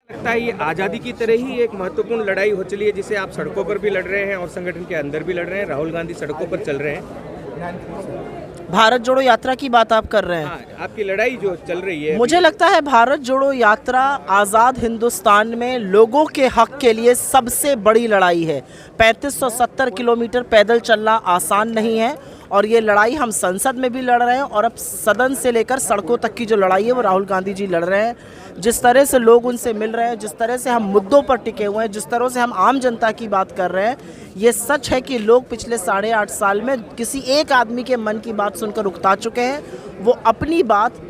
लगता है ये आज़ादी की तरह ही एक महत्वपूर्ण लड़ाई हो चली है, जिसे आप सड़कों पर भी लड़ रहे हैं और संगठन के अंदर भी लड़ रहे हैं। राहुल गांधी सड़कों पर चल रहे हैं। भारत जोड़ो यात्रा की बात आप कर रहे हैं। हाँ, आपकी लड़ाई जो चल रही है, मुझे लगता है भारत जोड़ो यात्रा आज़ाद हिंदुस्तान में लोगों के हक के लिए सबसे बड़ी लड़ाई है। 3570 किलोमीटर पैदल चलना आसान नहीं है और ये लड़ाई हम संसद में भी लड़ रहे हैं और अब सदन से लेकर सड़कों तक की जो लड़ाई है वो राहुल गांधी जी लड़ रहे हैं। जिस तरह से लोग उनसे मिल रहे हैं, जिस तरह से हम मुद्दों पर टिके हुए हैं, जिस तरह से हम आम जनता की बात कर रहे हैं, ये सच है कि लोग पिछले 8.5 साल में किसी एक आदमी के मन की बात सुनकर उकता चुके हैं। वो अपनी बात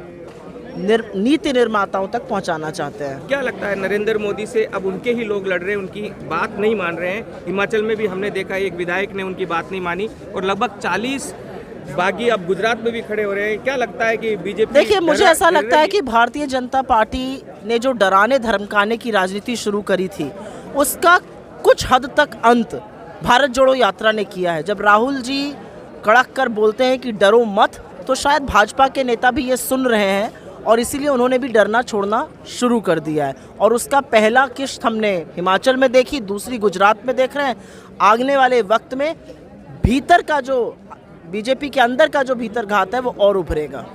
नीति निर्माताओं तक पहुंचाना चाहते हैं। क्या लगता है नरेंद्र मोदी से अब उनके ही लोग लड़ रहे हैं, उनकी बात नहीं मान रहे हैं? हिमाचल में भी हमने देखा एक विधायक ने उनकी बात नहीं मानी और लगभग 40 बागी अब गुजरात में भी खड़े हो रहे हैं। क्या लगता है कि बीजेपी, देखिए मुझे ऐसा लगता है कि भारतीय जनता पार्टी ने जो डराने धमकाने की राजनीति शुरू करी थी उसका कुछ हद तक अंत भारत जोड़ो यात्रा ने किया है। जब राहुल जी कड़क कर बोलते हैं कि डरो मत, तो शायद भाजपा के नेता भी ये सुन रहे हैं और इसीलिए उन्होंने भी डरना छोड़ना शुरू कर दिया है। और उसका पहला किश्त हमने हिमाचल में देखी, दूसरी गुजरात में देख रहे हैं। आगने वाले वक्त में भीतर का जो बीजेपी के अंदर का जो भीतर घात है वो और उभरेगा।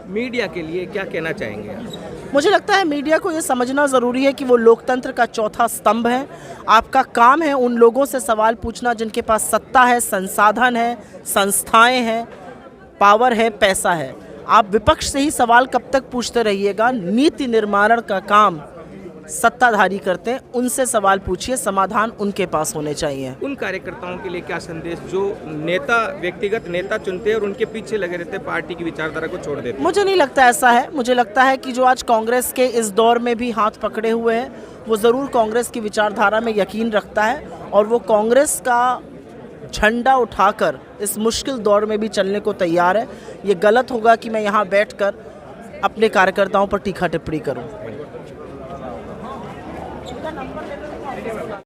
मीडिया के लिए क्या कहना चाहेंगे आप? मुझे लगता है मीडिया को ये समझना ज़रूरी है कि वो लोकतंत्र का चौथा स्तंभ है। आपका काम है उन लोगों से सवाल पूछना जिनके पास सत्ता है, संसाधन है, संस्थाएं हैं, पावर है, पैसा है। आप विपक्ष से ही सवाल कब तक पूछते रहिएगा? नीति निर्माण का काम सत्ताधारी करते हैं, उनसे सवाल पूछिए, समाधान उनके पास होने चाहिए। उन कार्यकर्ताओं के लिए क्या संदेश जो नेता, व्यक्तिगत नेता चुनते हैं और उनके पीछे लगे रहते हैं, पार्टी की विचारधारा को छोड़ देते हैं? मुझे नहीं लगता ऐसा है। मुझे लगता है कि जो आज कांग्रेस के इस दौर में भी हाथ पकड़े हुए हैं वो ज़रूर कांग्रेस की विचारधारा में यकीन रखता है और वो कांग्रेस का झंडा उठाकर इस मुश्किल दौर में भी चलने को तैयार है। ये गलत होगा कि मैं यहाँ बैठकर अपने कार्यकर्ताओं पर तीखा टिप्पणी करूँ।